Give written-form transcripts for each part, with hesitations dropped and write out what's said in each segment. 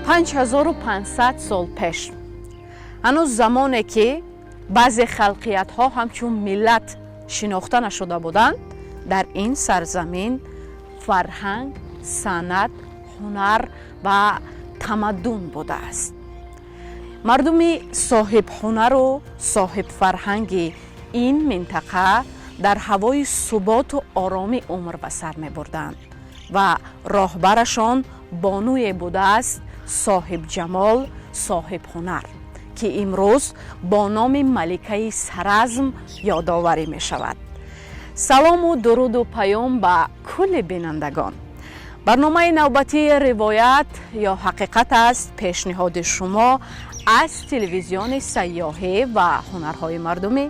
5500 سال پیش هنوز زمانی که بعضی خلقیت ها همچون ملت شناخته نشده بودند، در این سرزمین فرهنگ، صنعت، هنر و تمدن بوده است. مردم صاحب هنر و صاحب فرهنگ این منطقه در هوای ثبات و آرامی عمر به سر می بردند و راهبرشان بانوی بوده است صاحب جمال، صاحب هنر که امروز با نام ملکه سرزم یادآوری می شود. سلام و درود و پیام به کل بینندگان. برنامه نوبتی روایت یا حقیقت است پیشنهاد شما از تلویزیون سیاحی و هنرهای مردمی.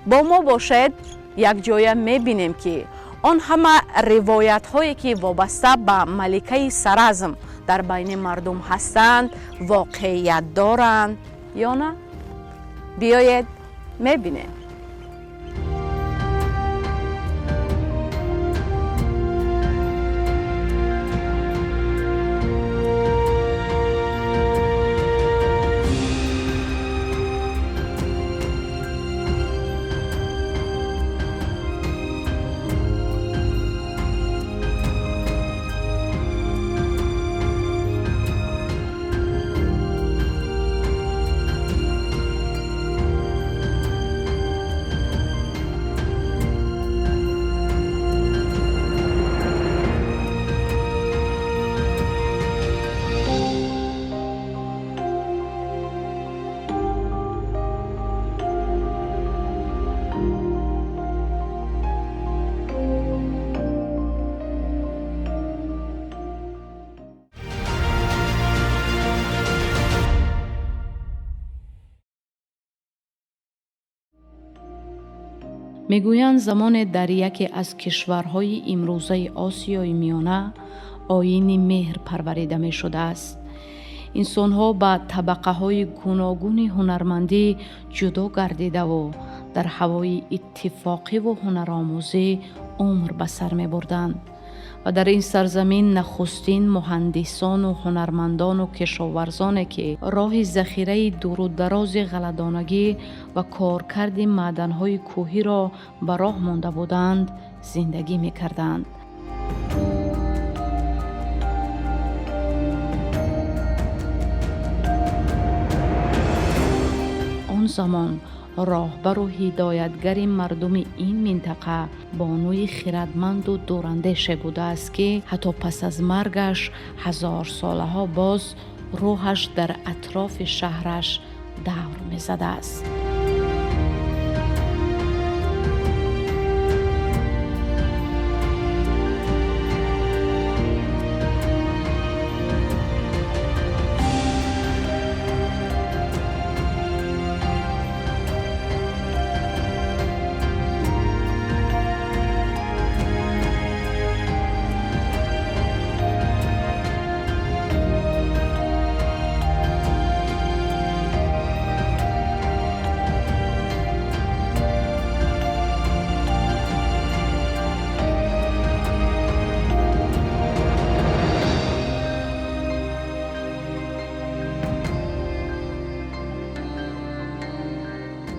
با ما باشد. یک جای می بینیم که آن همه روایت هایی که وابسته به ملکه سرزم در بین مردم هستند واقعیت دارند یا نه؟ بیایید می بینیم. میگویند زمان در یکی از کشورهای امروزه آسیای میانه آیین مهر پروریده می شده است. انسانها با طبقه های گوناگون هنرمندی جدا گردیده و در هوای اتفاقی و هنرآموزی عمر به سر می بردند و در این سرزمین نخستین مهندسان و هنرمندان و کشاورزانی که راه ذخیره دور و دراز غله‌دانگی و کارکرد معدن‌های کوهی را به راه مانده بودند زندگی می‌کردند. آن زمان راهبر و هدایتگر مردم این منطقه بانوی خردمند و دوراندیش بوده است که حتی پس از مرگش 1000 ساله ها باز روحش در اطراف شهرش دور می زده است.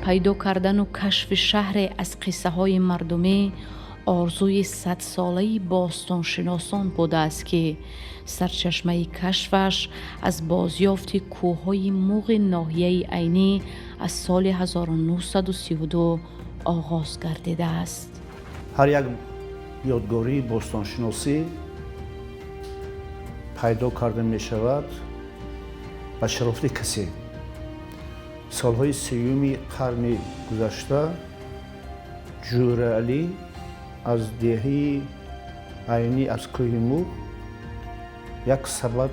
پیدا کردن و کشف شهر از قصه های مردمی آرزوی 100 ساله باستانشناسان بوده است که سرچشمه کشفش از بازیافت کوههای موغ ناحیه عینی از سال 1932 آغاز گردیده است. هر یک یادگاری باستانشناسی پیدا کرده می شود به شرافت کسی. سالهای سیوم قرن گذشته جور علی از دهه عینی از کوه موغ یک سبد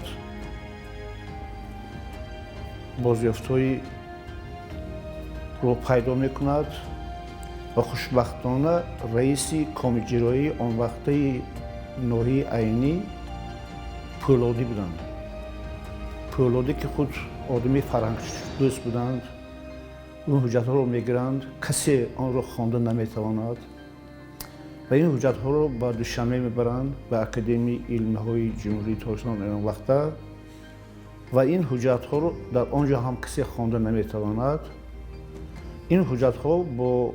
بازیافت‌های رو پیدا میکند و خوشبختانه رئیس کمیجرایی آن وقته ناحیه عینی پولادی بودند. پولادی که خود آدمی فرهنگ دوست بودند، اون حجت ها رو میگیرند، کسی آن رو خوانده نمیتواند و این حجت ها رو با دوشنبه میبرند به اکادمی علم های جمهوری تاجیکستان آن وقته و این حجت ها رو در آنجا هم کسی خوانده نمیتواند. این حجت ها با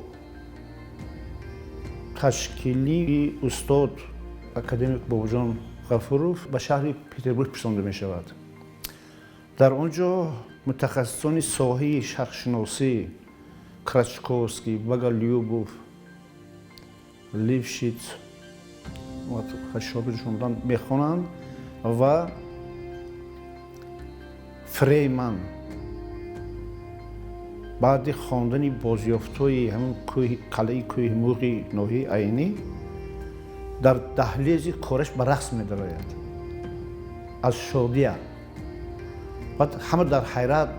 تشکیلی استاد اکادمیک باباجان غفوروف به شهر پتربورگ پسنده می شود. در آنجا متخصصان ساحه شرقشناسی کرچکوفسکی، باگالیوبوف، لیفشیتز و خشابشون میخوانند و فریمن بعد خواندن بازیافت‌های همون قلعه کوه مرغ ناحیه عینی در دهلیز کارش به رقص می‌دراید از شادیه. بعد همه در حیرت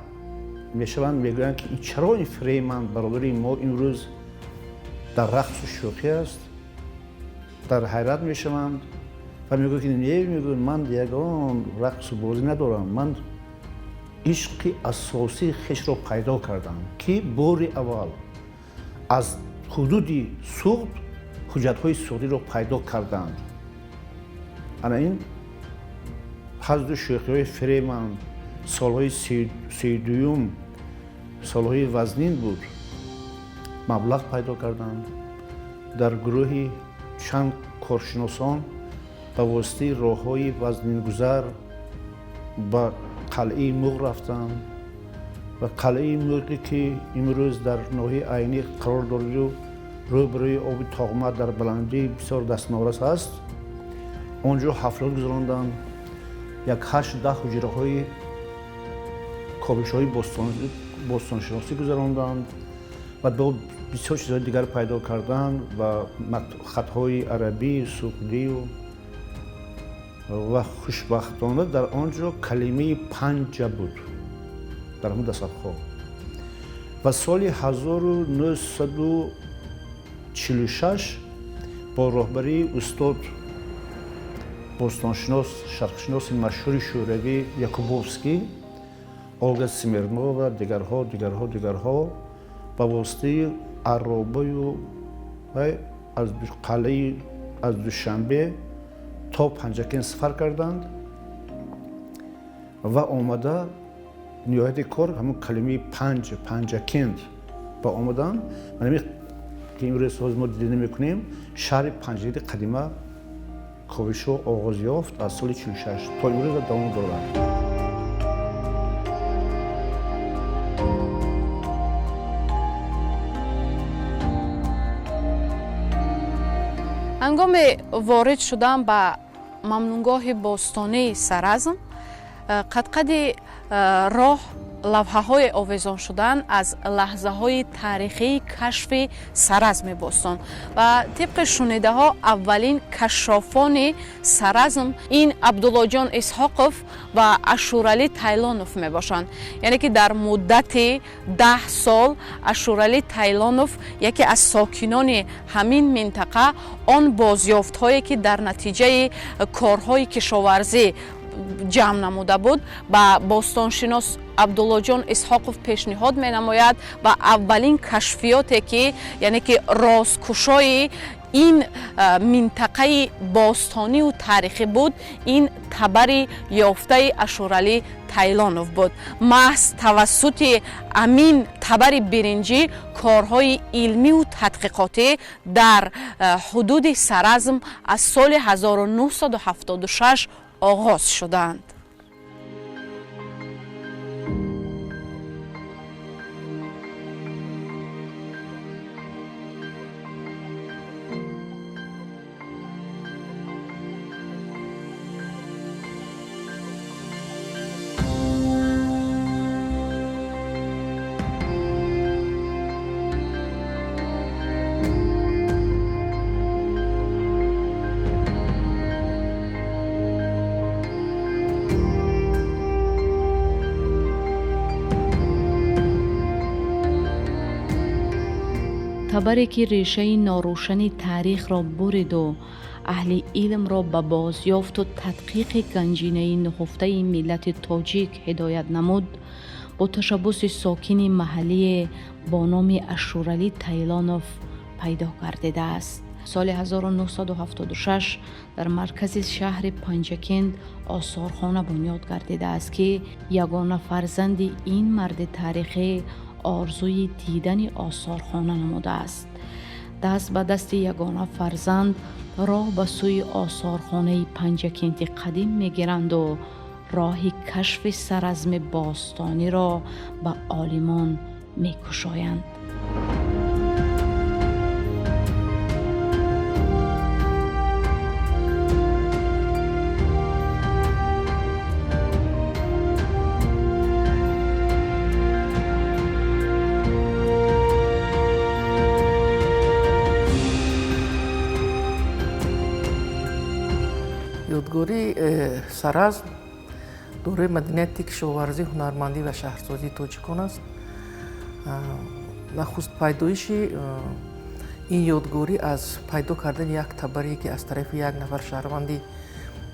میشوند، میگویند که چرا این فریمن برادر ما این روز در رقص و شوخی است. در حیرت میشوند و میگویند که میگویند من یگان رقص و بازی ندارم، من عشق اساسی خیش را پیدا کردم که بار اول از حدود سوخت حجت‌های سوختی را پیدا کردند. انا این حضرت شیخی فریمن سالهای 32 سالهای وزنین بود، مبلغ پیدا کردند. در گروهی چند کارشناسان به واسطه راه‌های وزنین گذر به قلعه مرغ رفتند و قلعه مرغی که امروز در ناحیه عینی قرار دارد و روبروی آب تاغمه در بلندی بسیار دستنارس است، آنجا حفلات گذراندند. یک 8-10 حجره‌های کاوش‌های باستانشناسی گذراندند و با بسیار چیزهای دیگر پیدا کردند و خطهای عربی، سوختی و خوشبختانه در آنجا کلمه پنجه بود در همون دستخواه. و سال 1946 با راهبری استاد باستانشناس شرقشناس مشهور شوروی یاکوبوفسکی، اولگا سمیرنووا و دیگرها با واسطه عرابه و از قلعه از دوشنبه تا پنجکین سفر کردند و آمده نهایت کار همون کلمه پنجکند با آمدن. من که این روز ما دیده میکنیم شهر پنجکند قدیمه کاوش آغاز یافت از سال 46 تا امروز دوام دارد. هنگام وارد شدن به ممنونگاه باستانی سرازم، قد راه لوحه‌های آویزان شدن از لحظه‌های تاریخی کشف سرازم باستان و طبق شنیده ها اولین کشافان سرازم این عبدالله جان اسحاقوف و اشورعلی تایلانوف می باشند. یعنی که در مدت 10 سال اشورعلی تایلانوف یکی از ساکنان همین منطقه آن بازیافت‌هایی که در نتیجه کارهای کشاورزی جمع نموده بود با باستانشناس عبدالله جان اسحاقوف پیشنهاد می نماید و اولین کشفیاتی که یعنی که رازکشای این منطقه باستانی و تاریخی بود این تبر یافته اشورعلی تایلانوف بود. محض توسط امین تبر برنجی کارهای علمی و تحقیقاتی در حدود سرازم از سال 1976 آغاز شدند. تبری که ریشه ناروشن تاریخ را برید و اهل علم را به بازیافت و تدقیق گنجینه نهفته ملت تاجیک هدایت نمود، با تشبس ساکن محلی با نام اشورعلی تایلانوف پیدا گردیده است. سال 1976 در مرکز شهر پنجکند آثارخانه بنیاد گردیده است که یگانه فرزند این مرد تاریخی آرزوی دیدن آثارخانه نموده است. دست به دست یگانه فرزند راه به سوی آثارخانه پنجکند قدیم میگیرند و راه کشف سرزم باستانی را به عالمان میکشایند. یادگاری سرزم دوره مدنیت کشاورزی، هنرمندی و شهرسازی تاجیکان است. نخست پیدایش این یادگاری از پیدا کردن یک تبری که از طرف یک نفر شهروندی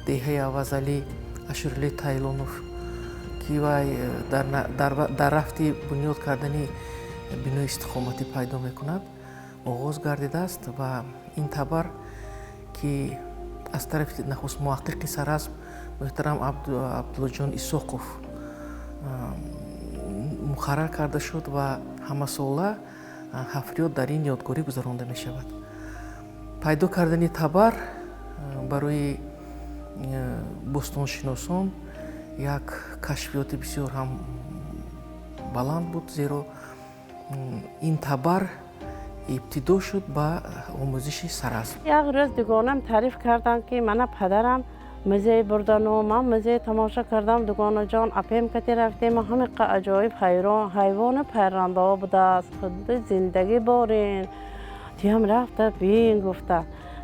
دهه اوازلی اشرلی تایلونوف که وی در رفتی بنیاد کردن بنای استقامتی پیدا میکند آغاز گردیده است و این تبر که از طرف نخست محقق سرزم محترم عبدالله جان اسحاقوف مقرر کرده شد و همه ساله حفریات در این یادگاری گذرانده می شود. پیدا کردن تبر برای بوستانشناسان یک کشفیات بسیار هم بلند بود، زیرا این تبر ابتدا شد با آموزش سرزم. یک روز دوگانم تعریف کردن که من پدرم مزه بردن و من مزه تماشا کردم. دوگانه جان اپیم کتی رفتیم، همه عجایب حیوان پرنده ها بوده است، خود زندگی بارین تیم رفته بین گفته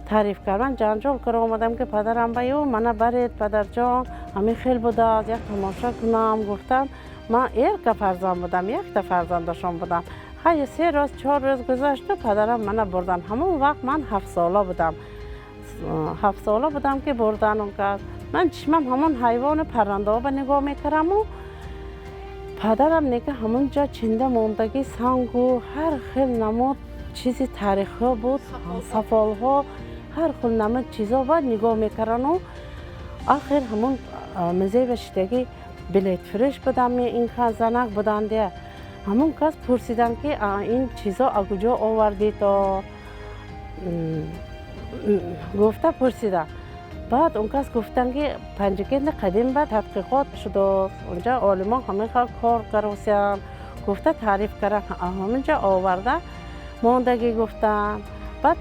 تعریف کردن. جنجال کر آمدم که پدرم بیو من برید پدر جان همه خیلی بوده است یک تماشا کنم. گفتم من یک فرزند بودم، یک فرزندشان بودم. های 3 روز 4 روز گذشت و پدرم من بردن. همون وقت من 7 ساله بودم. 7 ساله بودم که بردن اون کرد. من چشمم همون حیوان پرنده ها به نگاه میکردم و پدرم نگه همون جا چنده موندگی سنگ و هر خیل نمود چیزی تاریخ ها بود، سفال ها، هر خیل نمود چیزا بود نگاه میکردن و آخر همون مزه بشتگی بلیت فرش بودم. این زنک بودن دیه. همون کس پرسیدن که این چیزا از کجا آوردی تا گفته پرسیدن. بعد اون کس گفتن که پنجکند قدیم بعد تحقیقات شده، اونجا عالمان همه کار کردن. گفته تعریف کردن همونجا آورده ماندگی گفتن. بعد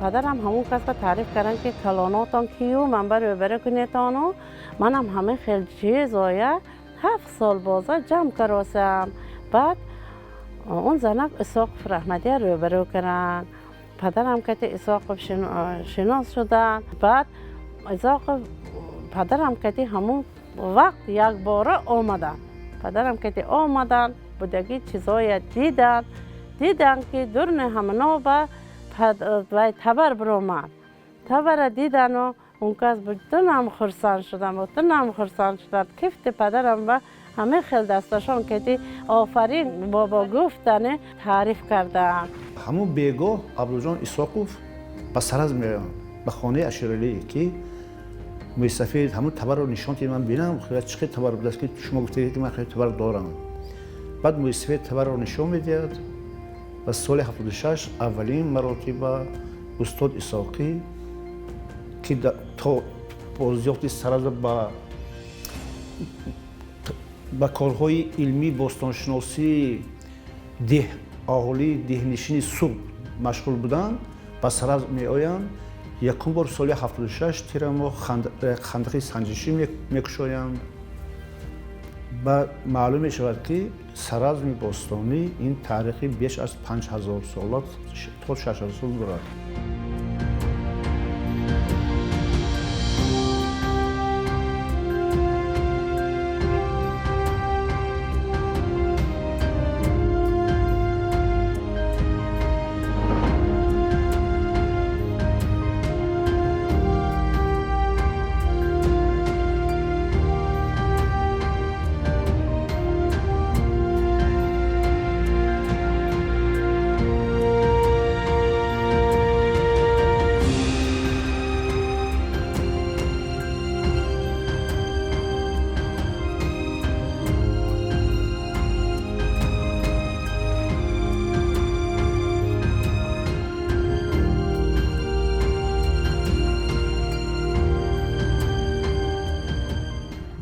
پدرم همون کس تعریف کردن که کلاناتان کیو من بره کنیتان و منم همه خیلی چیز 7 سال بازا جمع کردم. بعد اون زنک اسحاقوف رحمتی روبرو کردن. پدرم که اسحاقوف شناس شدن. بعد اسحاقوف پدرم که همون وقت یک باره آمدن. پدرم که آمدن بودگی چیزای دیدن که درن همنا به تبر برآمد. تبر دیدن و اون کس بودن خرسان شدن کفت پدرم و همه خیلی دستشان که آفرین بابا گفتن تعریف کردن. همون بیگاه عبدالله جان اسحاقوف به سرزم میرن به خانه اشرلی که میسفید همون تبر رو نشان که من بینم خیلی چقدر تبر بود است که شما گفتید که من خیلی تبر دارم. بعد میسفید تبر رو نشان میدید و سال 76 اولین مراتب استاد اسحاقی که تا بازیافت سرزم با کارهای علمی باستانشناسی اهالی دهنشین سوق مشغول بودند به سرزم می آیند. یکم بار سال 76 تیر ما خندق سنجشی میکشایند و معلوم می شود که سرزم باستانی این تاریخی بیش از 5000 سال تا 6000 سال دارد.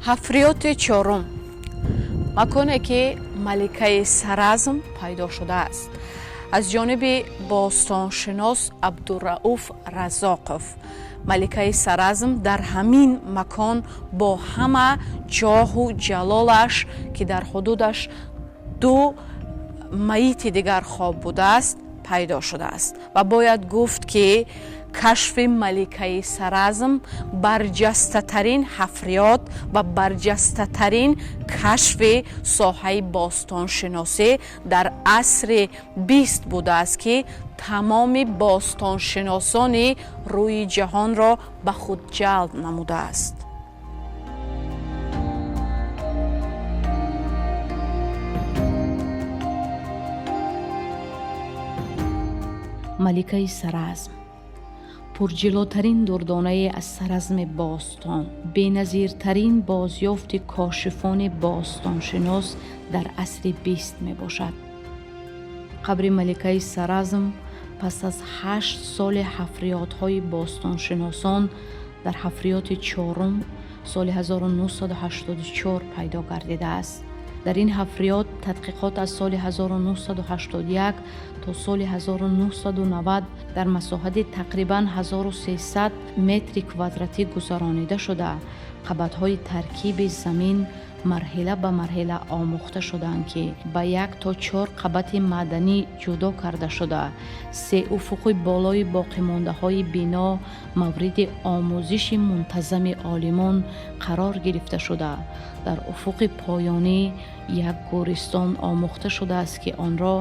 ҳафриёти чорум маконе ки маликаи саразм пайдо шудааст аз ҷониби бостоншинос абдурауф разоқов. маликаи саразм дар ҳамин макон бо ҳама ҷоҳу ҷалолаш ки дар ҳудудаш 2 маити дигар хоб будааст пайдо шудааст ва бояд гуфт ки кашфи маликаи саразм барҷастатарин ҳафриёт ва барҷастатарин кашфи соҳаи бостоншиносӣ дар асри 20 будааст ки тамоми бостоншиносони рӯи ҷаҳонро ба худ ҷалб намудааст. маликаи саразм пурҷилотарин дурдонае аз саразми бостон, беназиртарин бозёфти кошифони бостоншинос дар асри 20 мебошад. қабри маликаи саразм пас аз 8 соли ҳафриётҳои бостоншиносон дар ҳафриёти чорум соли 1984 пайдо гардидааст. дар ин ҳафриёт тадқиқот аз соли 1981 то соли 1990 дар масоҳати тақрибан 1300 метри квадратӣ гузаронида шуда, қабатҳои таркиби замин марҳила ба марҳила омӯхта шуданд ки ба 1 то 4 қабати маъданӣ ҷудо карда шуда, 3 уфуқи болои боқимондаҳои бино мавриди омӯзиши мунтазами олимон қарор гирифта шуда, дар уфуқи поёнӣ як гӯристон омӯхта шудааст ки онро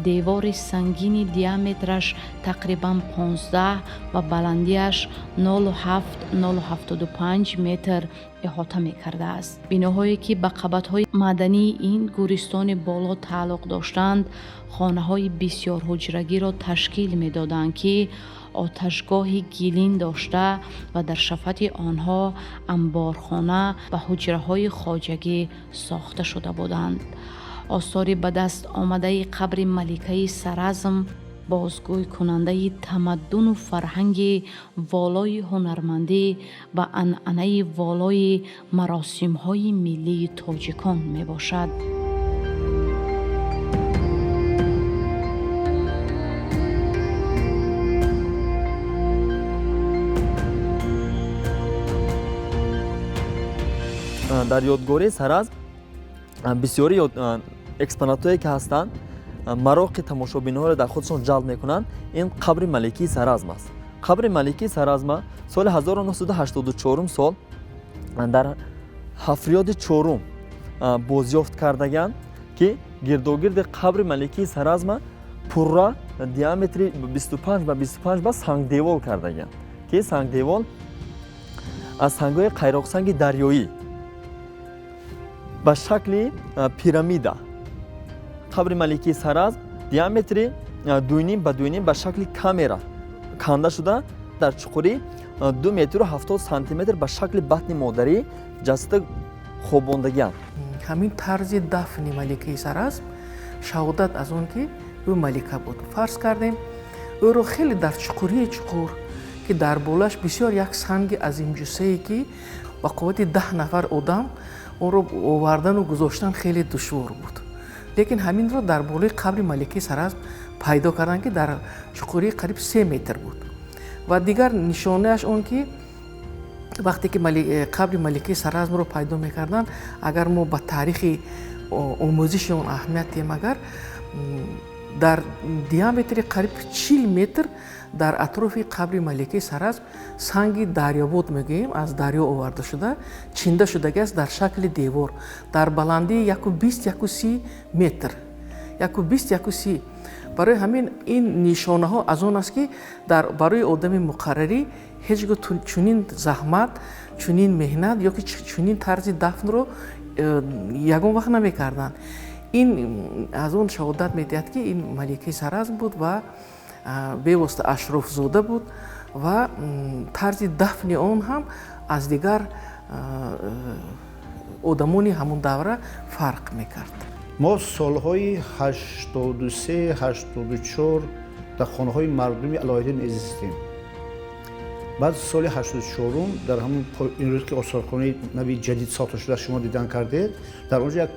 девори сангини диаметраш тақрибан 15 ва баландиаш 0.7-0.75 метр иҳота мекардааст. биноҳое ки ба қабатҳои маъдании ин гӯристони боло тааллуқ доштанд, хонаҳои бисёрҳуҷрагиро ташкил медоданд ки оташгоҳи гилин дошта ва дар шафати онҳо амборхона ва ҳуҷраҳои хоҷагӣ сохта шуда буданд. осори ба даст омадаи қабри маликаи саразм бозгӯйкунандаи тамаддуну фарҳанги волои ҳунармандӣ ва анъанаи волои маросимҳои миллии тоҷикон мебошад. дар ёдгории саразм бисёри экспонатҳое ки ҳастанд мароқи тамошобинҳоро дар худшон ҷалб мекунанд. ин қабри маликии саразм аст. қабри маликии саразма соли 1984 сол дар ҳафриёди чорум бозёфт кардаганд ки гирдогирди қабри маликии саразма пурра диаметри 25 ба 25 ба сангдевол кардаганд ки сангдевол аз сангҳои қайроқсанги дарёӣ ба шакли пирамида. қабри маликии саразм диаметри 2.5 ба 2.5 ба шакли камера канда шуда дар чуқури 2 метру 70 сантиметр ба шакли батни модарӣ ҷаста хобондагианд. ҳамин тарзи дафни маликаи саразм шаҳодат аз он ки ӯ малика буд. фарз кардем ӯро хеле дар чуқурии чуқур ки дар болаш бисёр як санги азимҷусае ки ба қуввати 10 нафар одам онро овардану гузоштан хеле душвор буд. лекин ҳаминро дар болои қабри маликаи саразм пайдо карданд ки дар чуқурии қариб 3 метр буд. ва дигар нишонааш он ки вақте ки қабри маликаи саразмро пайдо мекарданд, агар мо ба таърихи омӯзиши он аҳамият диҳем, агар дар диаметри қариб 40 метр дар атрофи қабри маликаи саразм санги дарёбод мегӯем, аз дарё оварда шуда чинда шудагиаст дар шакли девор дар баландии 120-130 метр. 120-130. барои ҳамин ин нишонаҳо аз он аст ки барои одами муқаррарӣ ҳеҷ гоҳ чунин заҳмат, чунин меҳнат ё ки чунин тарзи дафнро ягон вақт намекарданд. ин аз он шаҳодат медиҳад ки ин маликаи саразм буд ва бевосита ашрофзода буд ва тарзи дафни он ҳам аз дигар одамони ҳамон давра фарқ мекард. мо солҳои 83-84 дар хонаҳои мардуми алоҳида мезистем. بعد سال 84 در همون این روز که آثارخانه نوی جدید ساخته شده شما دیدن کردید، در اونجا یک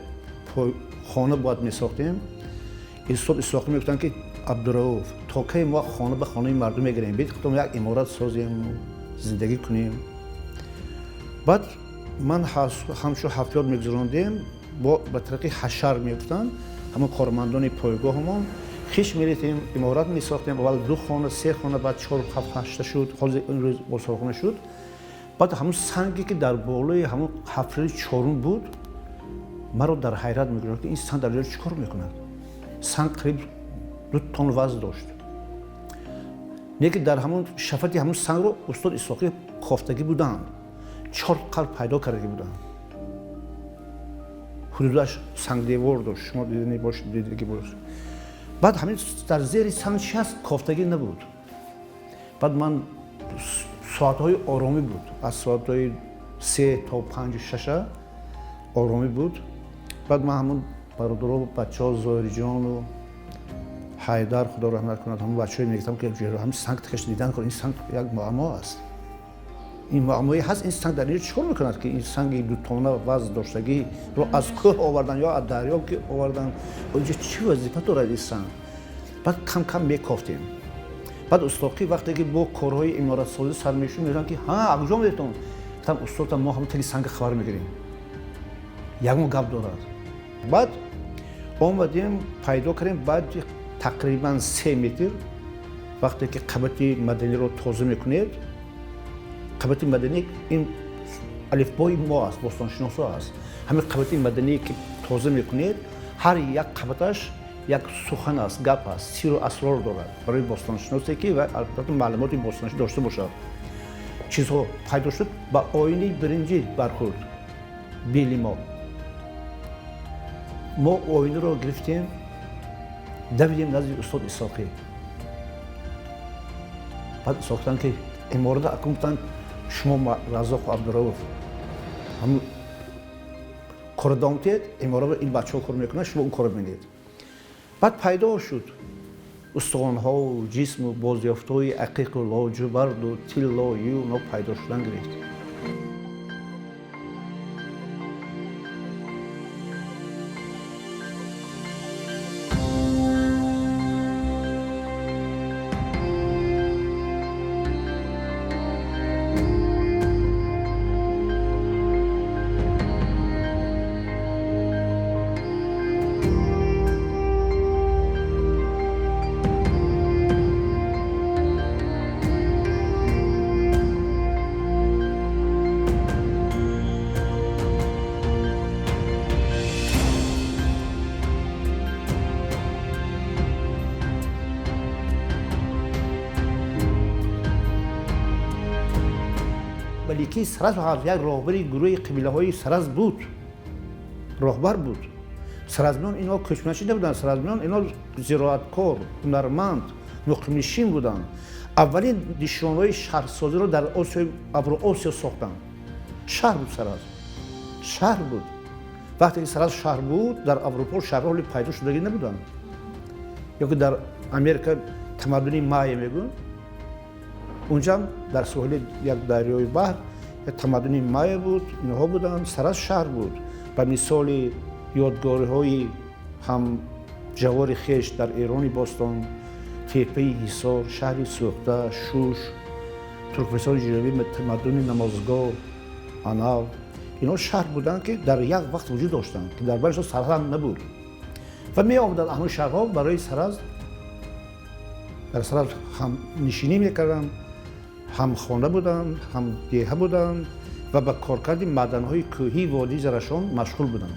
خانه باید میساختیم. استاد اسحاقی میگفتن که عبدالرؤوف تا کی ما خانه به خانه مردم میگیریم، بیت خودمون یک امارت سازیم زندگی کنیم. بعد من همشو 70 میگذروندیم، با به طریق حشر میگفتن همون کارمندان پایگاهمون خیش میریتیم امارت میساختیم. اول 2 خانه 3 خانه، بعد 4 7 8 شد، حالا این روز آثارخانه شد. بعد همون سنگی که در بالای همون حفره 4 بود مرا در حیرت میگذارد که این سنگ در اینجا چیکار میکنه. سنگ قریب 2 تن وزن داشت. میگه در همون شفتی همون سنگ رو استاد اسحاقی کافتگی بودن، 4 قلب پیدا کرده بودن. حدودش سنگ دیوار داشت، شما دیدنی باشه دیدگی باشه. بعد همین در زیر سنگ چی هست کافتگی نبود. بعد من ساعتهای آرامی بود، از ساعتهای 3 تا 5 6 آرامی بود. بعد من همون برادرها و بچه‌ها زاهری جان و حیدر خدا رحمت کند همون بچه‌ها میگفتم که جلو همین سنگ تکش دیدن کن، این سنگ یک معما است. این معمایی هست، این سنگ در اینجا چیکار میکند که این سنگ 2 تن وزن داشتگی رو از کوه آوردن یا از دریا که آوردن، اینجا چی وظیفه دارد این سنگ؟ بعد کم کم میکافتیم. بعد استاقی وقتی که با کارهای امارت سازی سر میشون میگن که ها انجام میدتون، گفتم استاد ما هم تلی سنگ خبر میگیریم، یکم گپ دارد. بعد اومدیم پیدا کردیم، بعد تقریبا 3 متر وقتی که قبط مدنی رو تازه میکنید، قبط مدنی این الفبای ما است، باستانشناسا است. همین قبط مدنی که تازه میکنید هر یک قبطش یک سخن است، گپ است، سیر و اسرار دارد برای باستانشناسی که و البته معلومات باستانشناسی داشته باشد. چیزها پیدا شد با آینه برنجی برخورد بیلی ما آینه رو گرفتیم دویدیم نزد استاد اسحاقی. بعد ساختن که این مورد اکنون شما رزاق و عبدالرؤوف هم کار دامتید، این مورد این بچه ها کار میکنن، شما اون کار بینید. بعد پیدا شد استخوان ها و جسم و بازیافت های عقیق و لاجورد و طلا و اونا پیدا شدن گرفت. ملکی سرز یک راهبری گروه قبیله های سرز بود، راهبر بود. سرزمیان اینا کشمنشی نبودن، سرزمیان اینا زراعتکار، هنرمند، مقیم‌نشین بودن. اولین نشانهای شهرسازی رو در آسیا ساختن. شهر بود سرز، شهر بود. وقتی که سرز شهر بود در اروپا شهرها پیدا شدگی نبودن. یا که در امریکا تمدن مای میگن، اونجا در ساحل یک دریای بحر یک تمدن مای بود، اینها بودن. سرز شهر بود. به مثال یادگاری های هم جوار خیش در ایران باستان، تیپه حصار، شهر سوخته، شوش، ترکمنستان جنوبی، تمدن نمازگاه، اناو، اینا شهر بودن که در یک وقت وجود داشتند که در برش سرز هم نبود و می آمدن همون شهرها برای سرز در سرز هم نشینی میکردن، هم خانه بودن، هم دیه بودن و به کارکرد معدن‌های کوهی وادی زرشان مشغول بودند.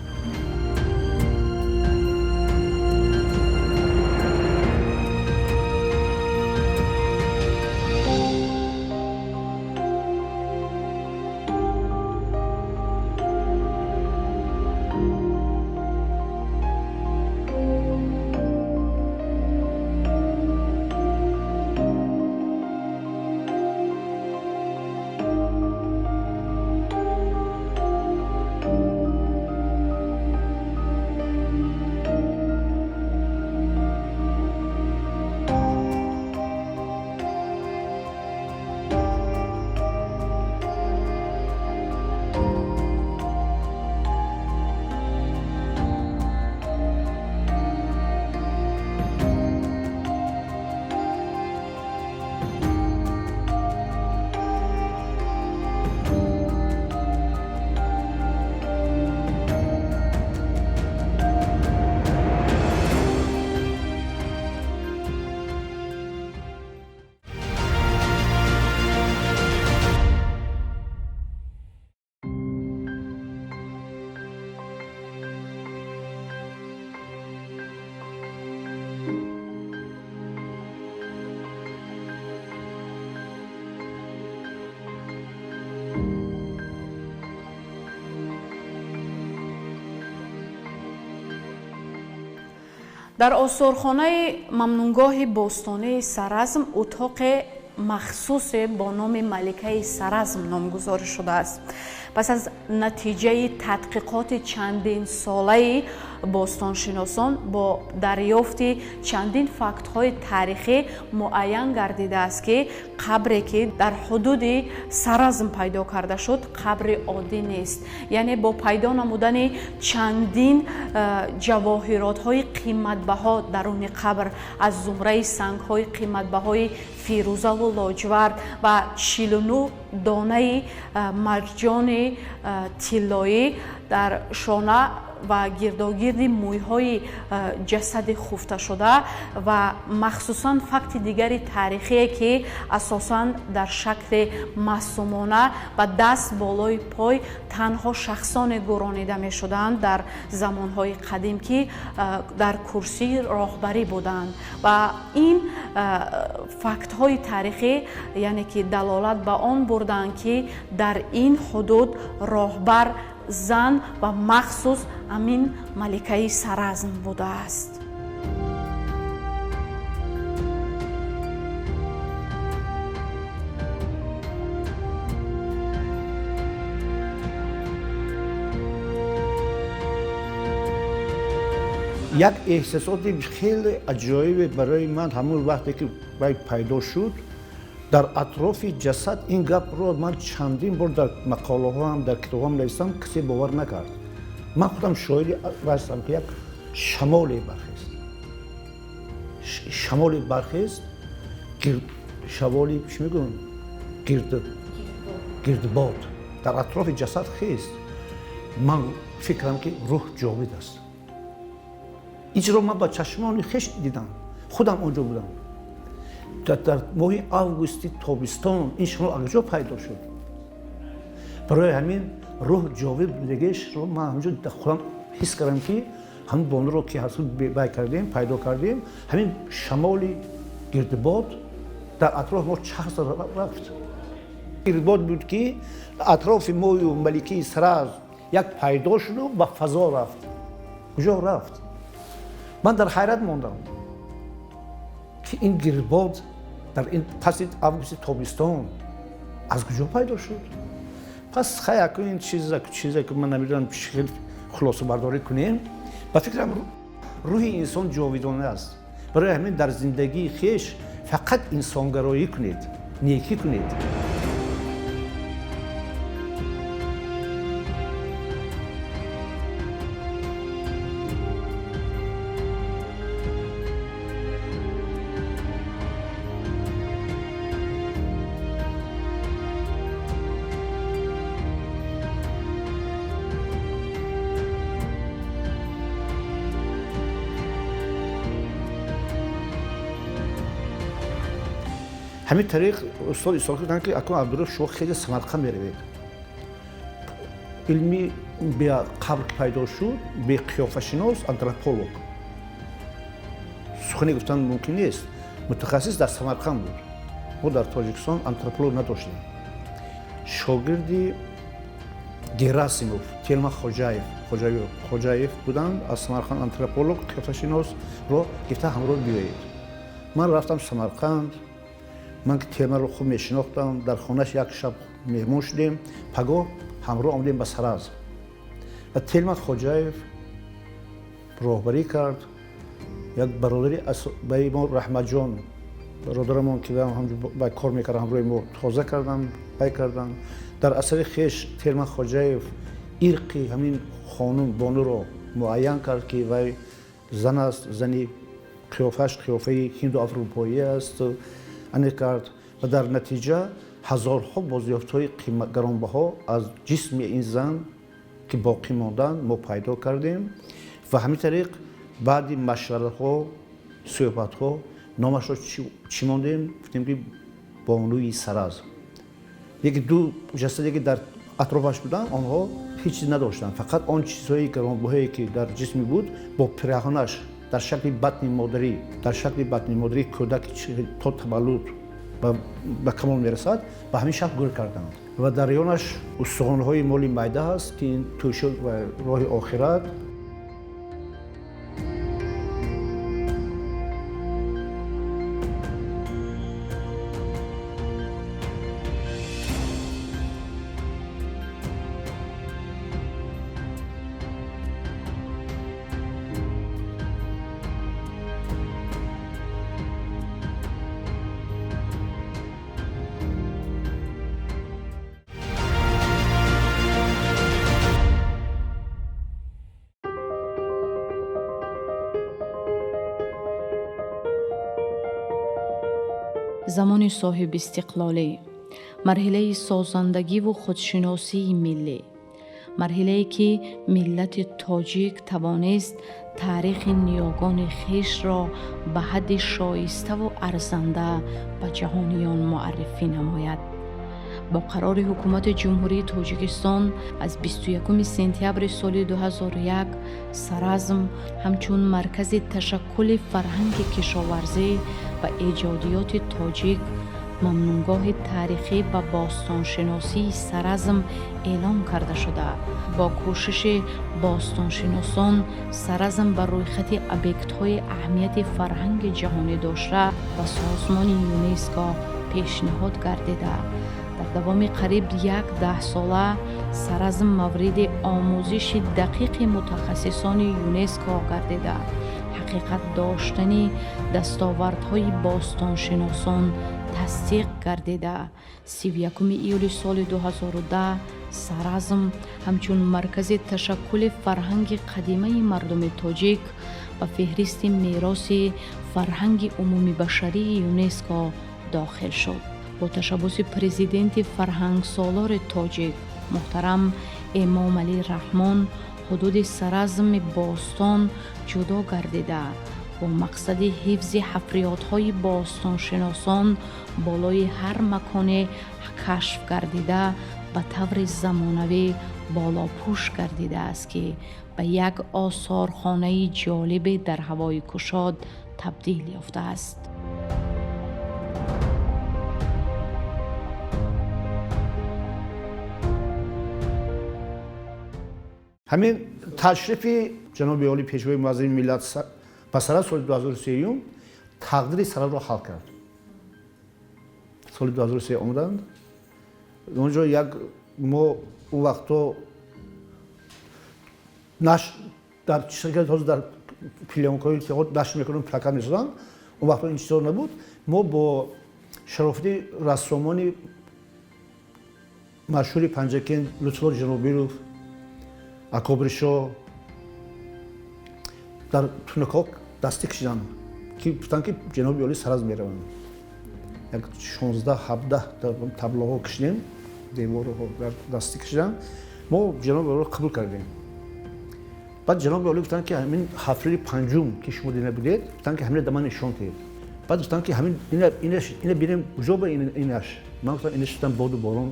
дар осторхонаи мамнунгоҳи бостонии Саразм утоқе махсусе бо номи Маликаи Саразм номгузорӣ шудааст. пас аз натиҷаи тадқиқоти чандин солаи бостоншиносон бо дарёфти чандин фактҳои таърихӣ муайян гардидааст ки қабре ки дар ҳудуди Саразм пайдо карда шуд қабри оддӣ нест. яъне бо пайдо намудани чандин ҷавоҳиротҳои қиматбаҳо даруни қабр аз зумраи сангҳои қиматбаҳои фирӯзаву лоҷвард ва 49 донаи марҷони тиллоӣ дар шона ва гирдогирди мӯйҳои ҷасади хуфташуда ва махсусан факти дигари таърихие ки асосан дар шакли маъсумона ва даст болои пой танҳо шахсоне гӯронида мешуданд дар замонҳои қадим ки дар курсии роҳбарӣ буданд ва ин фактҳои таърихӣ яъне ки далолат ба он бурданд ки дар ин ҳудуд роҳбар зан ва махсус амин Маликаи Саразм будааст. як эҳсосоти хеле аҷоибе барои ман ҳамон вақте ки вай пайдо шуд дар атрофи ҷасад ин гапро ман чандин бор дар мақолаҳоам дар китобҳоам нависам касе бовар накард. ман худам шоҳиди ҳастам ки як шамоле бархест шамоли чӣ мегӯям гирдбод дар атрофи ҷасад хест. ман фикрам ки рӯҳ ҷовид аст. инчро ман ба чашмони хеш дидам, худам онҷо будам. дар моҳи августи тобистон ин шамол аҷо пайдо шуд. барои ҳамин рӯҳ ҷовид будагиашро ман ҳамҷо худам ҳис кардам ки ҳамин бонуро ки бай кардем пайдо кардем, ҳамин шамоли гирдбод дар атроф мо чахс рафт. гирдбод буд ки атрофи мою Маликаи Саразм як пайдо шуду ба фазо рафт. куҷо рафт? ман дар ҳайрат мондам ки ин гирдбод дар ин паси августи тобистон аз куҷо пайдо шуд? пас хай акунин чизе ки ман намедонам хел хулосабардорӣ кунем. ба фикрам рӯҳи инсон ҷовидона аст. барои ҳамин дар зиндагии хеш фақат инсонгароӣ кунед, некӣ кунед. ҳамин тариқ устод исоҳ карданд ки акун абдурӯф шумо хеле Самарқанд меравед. илми қабр ки пайдо шуд беқиёфашинос антрополог сухане гуфтан мумкин нест. мутахассис дар Самарқанд буд. мо дар Тоҷикистон антрополог надоштем. шогирди Герасимов Телма Хоҷаев буданд. аз Самарқанд антрополог қиёфашиносро гифта ҳамроҳ биёед. ман рафтам Самарқанд. ман ки Телмаро хуб мешинохтам. дар хонааш як шаб меҳмон шудем. пагоҳ ҳамроҳ омадем ба Саразм. ва Телма Хоҷаев роҳбарӣ кард. як бародари асбаи мо Раҳматҷон бародарамон ки бай кор мекард ҳамроҳи мо тоза кардам бай кардам. дар асари хеш Телма Хоҷаев ирқи ҳамин хонум бонуро муайян кард ки вай зан аст, зани қиёфааш қиёфаи ҳинду аврупоӣ аст ане кард ва дар натиҷа ҳазорҳо бозёфтҳои гаронбаҳо аз ҷисми ин зан ки боқӣ монданд мо пайдо кардем ва ҳамин тариқ баъди машваратҳо суҳбатҳо номашро чӣ мондем гуфтем ки бонуи сараз яке ду ҷасаде ки дар атрофаш буданд онҳо ҳеҷ чиз надоштанд фақат он чизҳои гаронбаҳое ки дар ҷисми буд бо пираҳонаш дар шакли батни модарӣ кӯдаки то таваллуд ба камол мерасад ба ҳамин шакл гӯр карданд ва дар ёнаш устухонҳои моли майда ҳаст ки ин тӯшак ва роҳи охират. замони соҳибистиқлолӣ, марҳилаи созандагиву худшиносии миллӣ, марҳилае ки миллати тоҷик тавонист таърихи ниёгони хишро ба ҳадди шоиставу арзанда ба ҷаҳониён муаррифӣ намояд. бо қарори ҳукумати ҷумҳурии тоҷикистон аз 21 сентябри соли 2001 саразм ҳамчун маркази ташаккули фарҳанги кишоварзӣ ва эҷодиёти тоҷик мамнунгоҳи таърихӣ ба бостоншиносии саразм эълон карда шуда, бо кӯшиши бостоншиносон саразм ба рӯйхати объектҳои аҳамияти фарҳанги ҷаҳонӣ дошта ба созмони ЮНЕСКО пешниҳод гардида, дар давоми қариб 10 сола саразм мавриди омӯзиши дақиқи мутахассисони ЮНЕСКО гардида, ҳақиқат доштани дастовардҳои бостоншиносон тасдиқ гардида, 31 июли соли 2010 саразм ҳамчун маркази ташаккули фарҳанги қадимаи мардуми тоҷик ба феҳристи мероси фарҳанги умумибашарии ЮНЕСКО дохил шуд. бо ташаббуси президенти фарҳангсолори тоҷик муҳтарам эмомалӣ раҳмон ҳудуди саразми бостон ҷудо гардида, бо мақсади ҳифзи ҳафриётҳои бостоншиносон болои ҳар маконе кашф гардида ба таври замонавӣ болопӯш гардидааст, ки ба як осорхонаи ҷолибе дар ҳавои кушод табдил ёфтааст. ҳамин ташрифи ҷаноби оли пешвои муаззини миллат ба сараз соли 2003 тақдири саразро ҳал кард. соли 2003 омаданд онҷо як мо он вақто дар ҳозир дар пленкаҳои нашр мекунем, плакат месозанд, он вақто ин чизо набуд. мо бо шарофати рассомони машҳури панҷакен лутфулло ҷанобиров, акобришо дар тунакҳо дастӣ кашиданд ки гуфтанд ки ҷаноби оли сараз мераванд. як 16-17 таблоҳо кашидем, деворҳо дастӣ кашиданд. мо ҷаноби олиро қабул кардем. баъд ҷаноби оли гуфтанд ки ҳамин ҳафтаи панҷум ки шумо дида будед, гуфтанд ки ҳамин да ман нишон диҳед. баъд гуфтанд ки ҳамин ина бинем куҷо ба инаш. ман гуфтам инаш шудам боду борон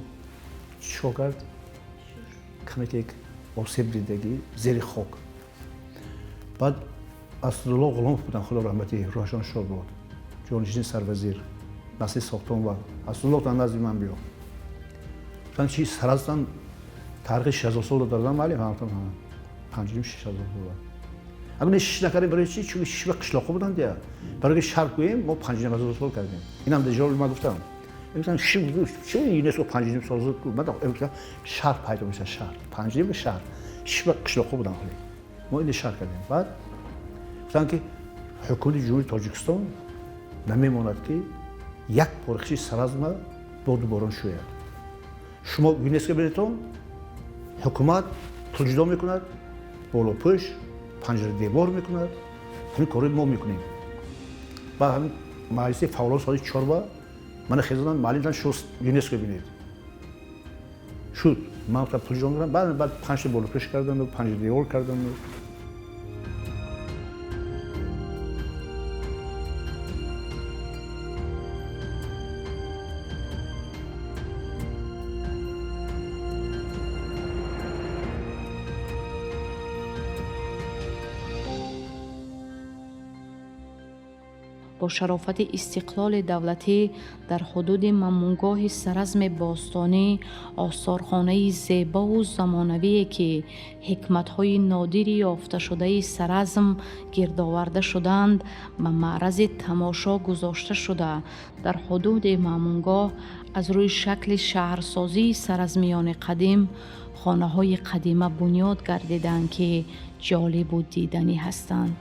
чико кард? камекек осеб дидагӣ зери хок. баъд асадулло ғуломов буданд, худо раҳмати, рӯҳашон шод бод, ҷонишини сарвазир, насли сохтон ва асадулло тан назди ман биё. гуфтанд чи саразтан таърихи 6000 сола дордан? мале, ман гуфтам 5-6 сола. агар шиш накардем барои чи? чунки шиш ва қишлоқҳо буданд я. барои шарҳ гӯем мо 5000 сол кардем. инам деҷоли ман гуфтам. گفتم چه یونسکو 5 سال بود. بعد گفتم شهر پیدا میشه، شهر 5 به شهر هیچ قشلاق بودن خالی ما این شهر کردیم. بعد گفتن که حکومت جمهوری تاجیکستان نمیماند که یک پرخشی سرازم بود باران شوید. شما یونسکو برید حکومت تجدا میکند، بالا پشت پنجره دیوار میکند، همین کاری ما میکنیم. ба ҳамин маҷлиси фавлонсозии чорба мана хезонан маълим шуст юнеско бинед шуд ман пули ҷон додам баъд 5 болопеш кардану 5 девор кардану бо шарофати истиқлоли давлатӣ дар ҳудуди мамнунгоҳи саразми бостонӣ осторхонаи зебову замонавие ки ҳикматҳои нодири ёфташудаи саразм гирдоварда шуданд ба маърази тамошо гузошта шуда дар ҳудуди мамнунгоҳ аз рӯи шакли шаҳрсозии саразмиёни қадим хонаҳои қадима бунёд гардиданд ки ҷолибу диданӣ ҳастанд.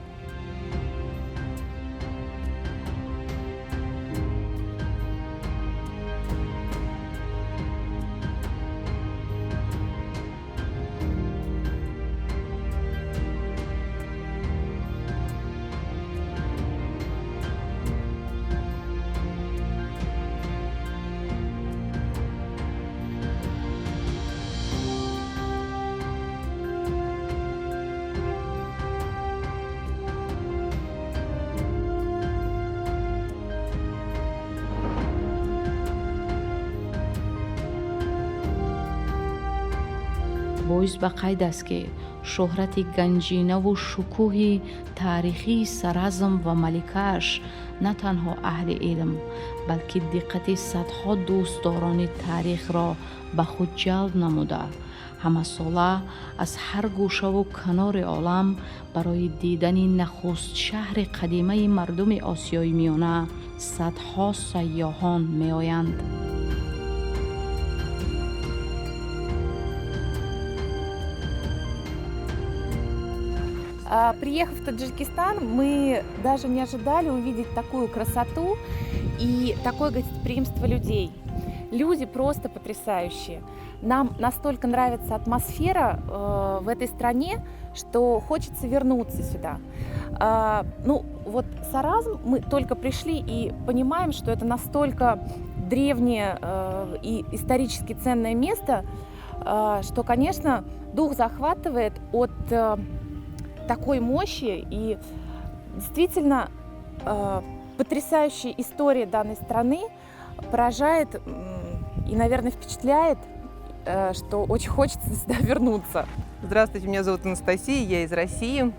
боис ба қайд аст ки шӯҳрати ганҷинаву шукӯҳи таърихии саразм ва маликааш на танҳо аҳли илм балки диққати садҳо дӯстдорони таърихро ба худ ҷалб намуда ҳамасола аз ҳар гӯшаву канори олам барои дидани нахуст шаҳри қадимаи мардуми осиёи миёна садҳо сайёҳон меоянд. Приехав в Таджикистан, мы даже не ожидали увидеть такую красоту и такое гостеприимство людей. Люди просто потрясающие. Нам настолько нравится атмосфера в этой стране, что хочется вернуться сюда. Вот Саразм, мы только пришли и понимаем, что это настолько древнее и исторически ценное место, что, конечно, дух захватывает от такой мощи, и действительно потрясающая история данной страны поражает и, наверное, впечатляет, что очень хочется сюда вернуться. Здравствуйте, меня зовут Анастасия, я из России.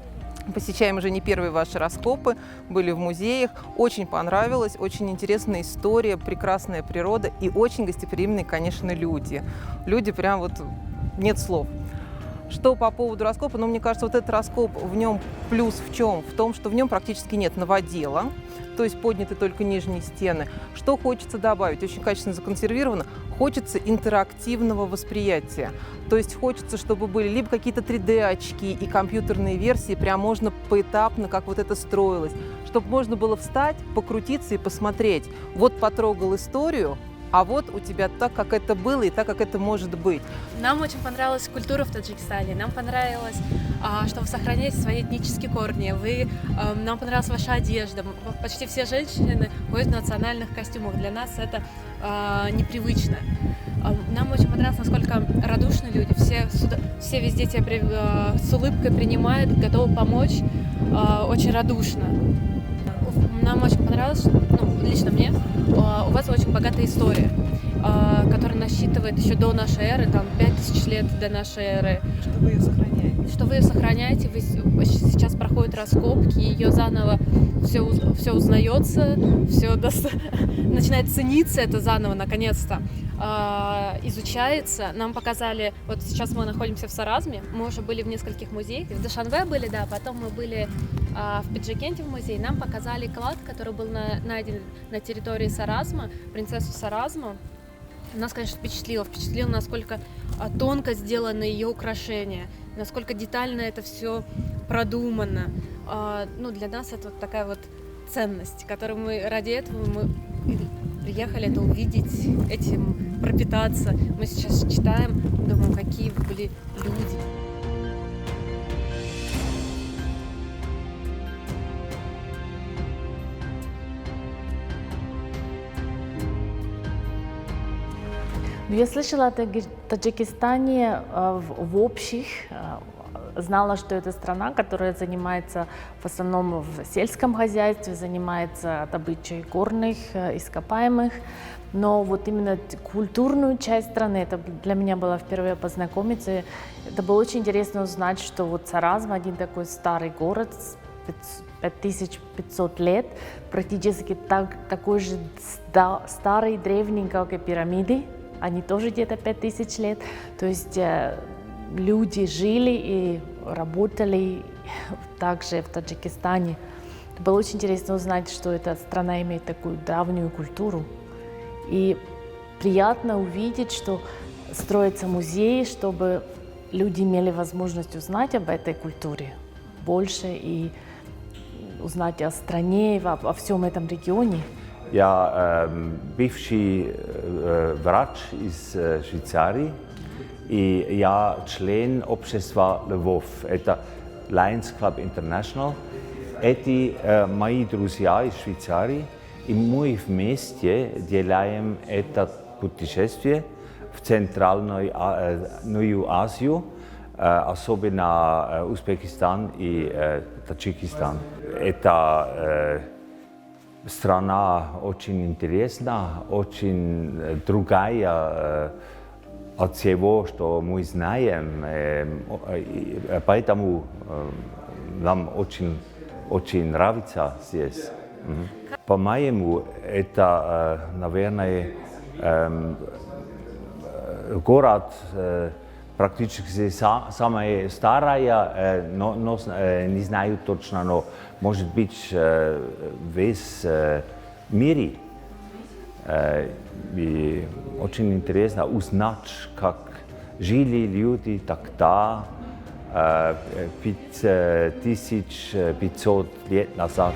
Посещаем уже не первые ваши раскопы, были в музеях. Очень понравилось, очень интересная история, прекрасная природа и очень гостеприимные, конечно, люди. Люди прям вот нет слов. Что по поводу раскопа, мне кажется, вот этот раскоп, в нем плюс в чем? В том, что в нем практически нет новодела, то есть подняты только нижние стены. Что хочется добавить? Очень качественно законсервировано. Хочется интерактивного восприятия. То есть хочется, чтобы были либо какие-то 3D-очки и компьютерные версии, прям можно поэтапно, как вот это строилось, чтобы можно было встать, покрутиться и посмотреть. Вот потрогал историю, а вот у тебя так, как это было и так, как это может быть. Нам очень понравилась культура в Таджикистане, нам понравилось, что вы сохраняете свои этнические корни, нам понравилась ваша одежда. Почти все женщины ходят в национальных костюмах, для нас это непривычно. Нам очень понравилось, насколько радушны люди, все везде тебя с улыбкой принимают, готовы помочь, очень радушно. Нам очень понравилось, лично мне, у вас очень богатая история, которая насчитывает еще до нашей эры, 5000 лет до нашей эры. Что вы ее сохраняете? Что вы ее сохраняете, сейчас проходят раскопки, ее заново все узнается, все начинает цениться это заново, наконец-то, изучается. Нам показали, вот сейчас мы находимся в Саразме, мы уже были в нескольких музеях, в Душанбе были, да, потом мы были в Пиджикенте в музее, нам показали клад, который был найден на территории Саразма, принцессу Саразма. Нас, конечно, впечатлило, насколько тонко сделаны ее украшения, насколько детально это все продумано. Для нас это вот такая вот ценность, которую ради этого мы приехали это увидеть, этим пропитаться. Мы сейчас читаем, думаем, какие были люди. Я слышала о Таджикистане в общих, знала, что это страна, которая занимается в основном в сельском хозяйстве, занимается добычей горных ископаемых, но вот именно культурную часть страны, это для меня было впервые познакомиться. Это было очень интересно узнать, что вот Саразм, один такой старый город, 5500 лет, практически такой же старый, древний, как и пирамиды. Они тоже где-то 5000 лет. То есть люди жили и работали также в Таджикистане. Это было очень интересно узнать, что эта страна имеет такую древнюю культуру. И приятно увидеть, что строятся музеи, чтобы люди имели возможность узнать об этой культуре больше и узнать о стране, о всем этом регионе. Я бывший врач из Швейцарии, и я член общества Львов. Это Lions Club International. Эти мои друзья из Швейцарии, и мы вместе делаем это путешествие в Центральную Азию, особенно Узбекистан и Таджикистан. Это страна очень интересная, очень другая от всего, что мы знаем, поэтому нам очень нравится здесь. По-моему, это, наверное, город практически самая старая, но не знаю точно, но может быть весь мире. И очень интересно узнать, как жили люди тогда, 5500 лет назад.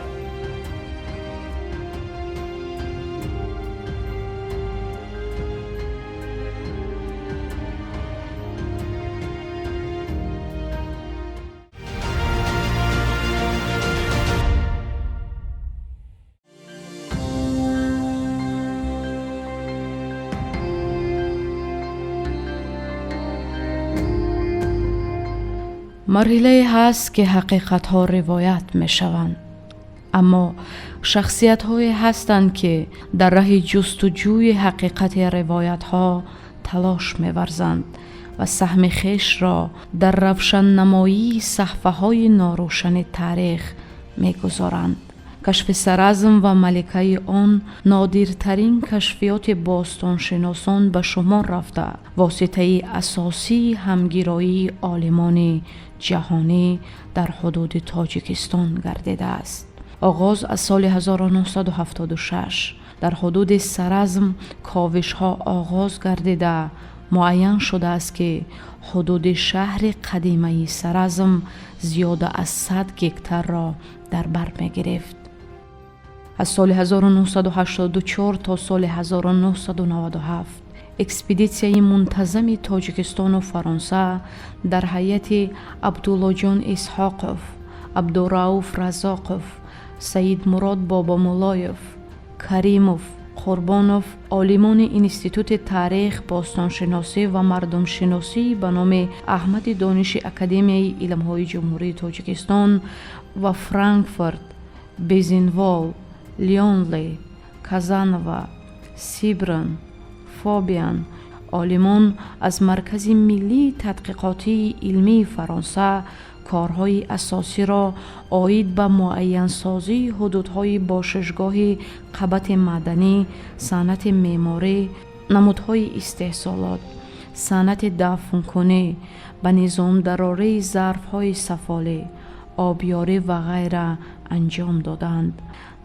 марҳилае ҳаст ки ҳақиқатҳо ривоят мешаванд, аммо шахсиятҳое ҳастанд ки дар раҳи ҷустуҷӯи ҳақиқати ривоятҳо талош меварзанд ва саҳми хешро дар равшаннамоии саҳфаҳои норошани таърих мегузоранд. кашфи Саразм ва маликаи он нодиртарин кашфиёти бостоншиносон ба шумор рафта, воситаи асосии ҳамгироии олимони ҷаҳонӣ дар ҳудуди Тоҷикистон гардидааст. оғоз аз соли 1976 дар ҳудуди Саразм ковишҳо оғоз гардида муайян шудааст ки ҳудуди шаҳри қадимаи Саразм зиёда аз 100 гектарро дар бар мегирифт. аз соли 1984 то соли 1997 экспедитсияи мунтазами Тоҷикистону Фаронса дар ҳайати Абдуллоҷон Исҳоқов, Абдурауф Разоқов, Саидмурод Бобомуллоев, Каримов, Қурбонов, олимони Институти таърих, бостоншиносӣ ва мардумшиносӣ ба номи Аҳмади Дониши Академияи илмҳои ҷумҳурии Тоҷикистон ва Франкфурт, Безинвол, Лионли, Казанова, Сибран, Фобиан, олимон аз Маркази миллии тадқиқотии илмии Фаронса корҳои асосиро оид ба муайянсозии ҳудудҳои бошишгоҳи қабати маданӣ, санъати меъморӣ, намудҳои истеҳсолот, санъати дафнкунӣ, ба низомдарории зарфҳои сафолӣ, обёрӣ ва ғайра анҷом доданд.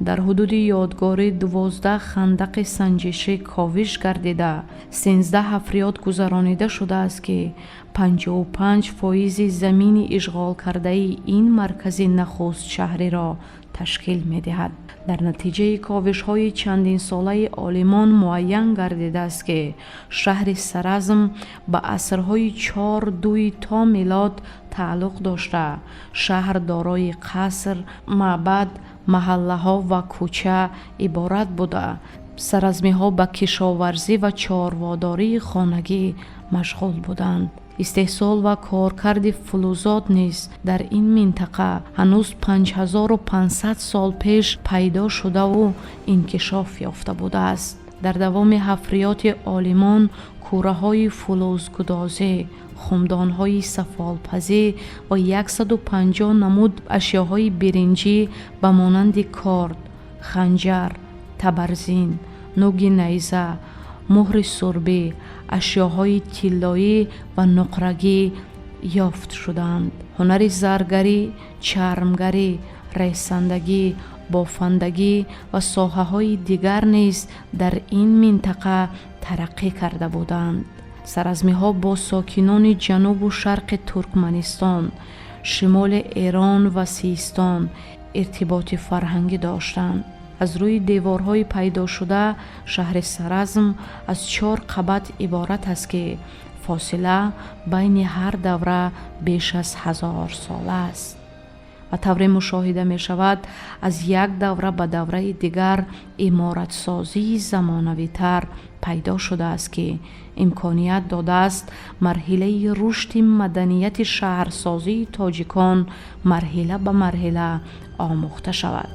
дар ҳудуди ёдгорӣ 12 хандақи санҷишӣ ковиш гардида 13 ҳафриёд гузаронида шудааст ки 55% замини ишғолкардаи ин маркази нахуст шаҳриро ташкил медиҳад. дар натиҷаи ковишҳои чандинсолаи олимон муайян гардидааст ки шаҳри Саразм ба асрҳои 4-2 то милод тааллуқ дошта, шаҳр дорои қаср, маъбад, маҳаллаҳо ва кӯча иборат буда, سرازمی‌ها به کشاورزی و چارواداری خانگی مشغول بودند. استحصال و کارکرد فلزات نیز در این منطقه هنوز 5500 سال پیش پیدا شده و انکشاف یافته بوده است. در دوام حفریات عالمان کوره‌های فلزگدازی، خمدان‌های سفالپزی و 150 نمود اشیاهای برنجی به مانند کارد، خنجر، تبرزین، نوگ نیزه، مهر سربی، اشیاهای طلایی و نقرگی یافت شدند. هنر زرگری، چرمگری، ریسندگی، بافندگی و ساحه‌های دیگر نیز در این منطقه ترقی کرده بودند. سرازمی‌ها با ساکنان جنوب و شرق ترکمنستان، شمال ایران و سیستان ارتباط فرهنگی داشتند. از روی دیوارهای پیدا شده شهر سرازم از 4 قبط عبارت است که فاصله بین هر دوره بیش از 1000 سال است و طور مشاهده می شود از یک دوره به دوره دیگر عمارت سازی زمانوی تر پیدا شده است که امکانیت داده است مرحله رشد مدنیت شهرسازی تاجیکان مرحله به مرحله آموخته شود.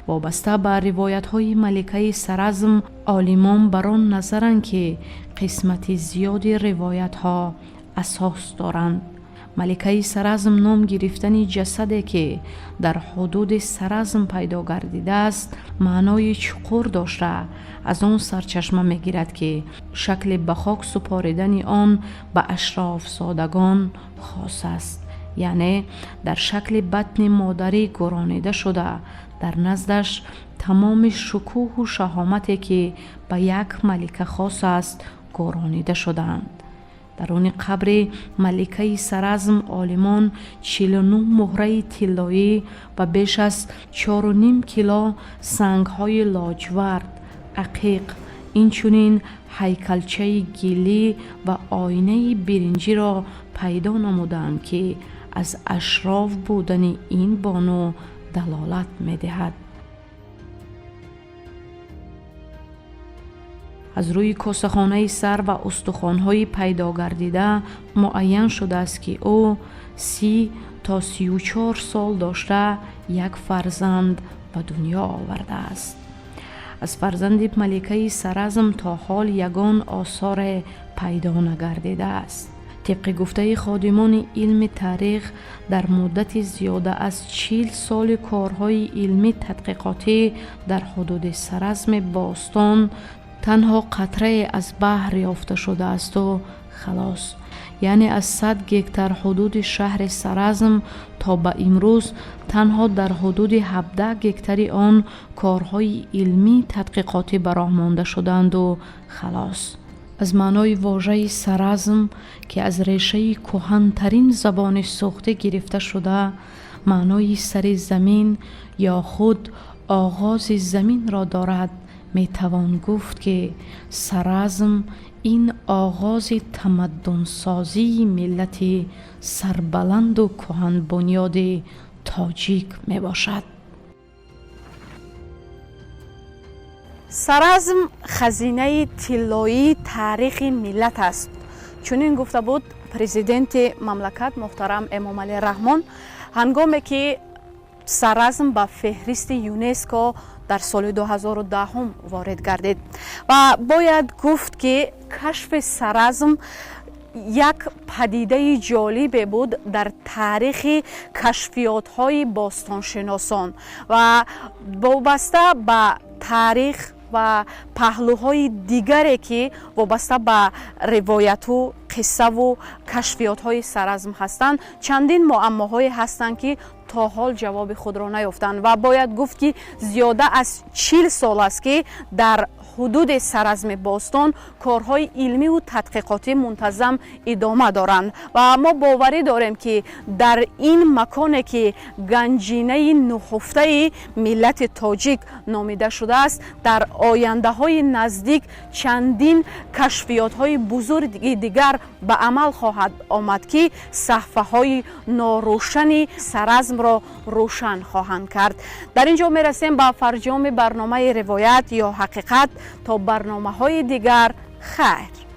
وابسته به روایت‌های ملکه سرازم عالمان بر آن نظرند که قسمت زیادی روایت‌ها اساس دارند. ملکه سرازم نام گرفتن جسدی که در حدود سرازم پیدا گردیده است معنای چقور داشته از آن سرچشمه می‌گیرد که شکل به خاک سپاریدن آن به اشراف زادگان خاص است، یعنی در شکل بطن مادری گرانیده شده در نزدش تمام شکوه و شهامتی که به یک ملکه خاص است گرانیده شدند. درون قبر ملکه سرازم عالمان 49 مهره طلایی و بیش از 4.5 کیلو سنگ‌های لاجورد، عقیق، اینچنین هیکلچه گلی و آینه برنجی را پیدا نمودند که از اشراف بودن این بانو دلالت می‌دهد. از روی کاسه‌خانه سر و استخوان‌های پیدا گردیده معین شده است که او 30 تا 34 سال داشته یک فرزند به دنیا آورده است. از فرزند ملکه سرازم تا حال یگان آثار پیدا نگردیده است. طبق گفته خادمان علم تاریخ در مدت زیاده از 40 سال کارهای علمی تحقیقاتی در حدود سرازم باستان تنها قطره از بحر یافته شده است و خلاص، یعنی از 100 گکتار حدود شهر سرازم تا به امروز تنها در حدود 17 گکتار آن کارهای علمی تحقیقاتی براه مانده شدند و خلاص. از معنای واژه سرازم که از ریشه کهن‌ترین زبان سوخته گرفته شده معنای سر زمین یا خود آغاز زمین را دارد، می توان گفت که سرازم این آغاز تمدن سازی ملت سربلند و کهن بنیاد تاجیک می باشد. سرازم خزینه طلایی تاریخ ملت است. چنین گفته بود پرزیدنت مملکت محترم امامعلی رحمان هنگامی که سرازم به فهرست یونسکو در سال 2010 وارد گردید و باید گفت که کشف سرازم یک پدیده جالب بود در تاریخ کشفیات‌های باستانشناسان و وابسته به تاریخ و پهلوهای دیگری که وابسته به روایت و قصه و کشفیات‌های سرازم هستند چندین معماهایی هستند که تا حال جواب خود را نیافتند و باید گفت که زیاده از 40 سال است که در حدود سرزم باستان کارهای علمی و تحقیقاتی منتظم ادامه دارند و ما باوری داریم که در این مکانی که گنجینه نهفته ملت تاجیک نامیده شده است در آینده های نزدیک چندین کشفیات های بزرگ دیگر به عمل خواهد آمد که صفحه های ناروشن سرزم را روشن خواهند کرد. در اینجا می رسیم به فرجام برنامه روایت یا حقیقت. تا برنامه های دیگر خیر.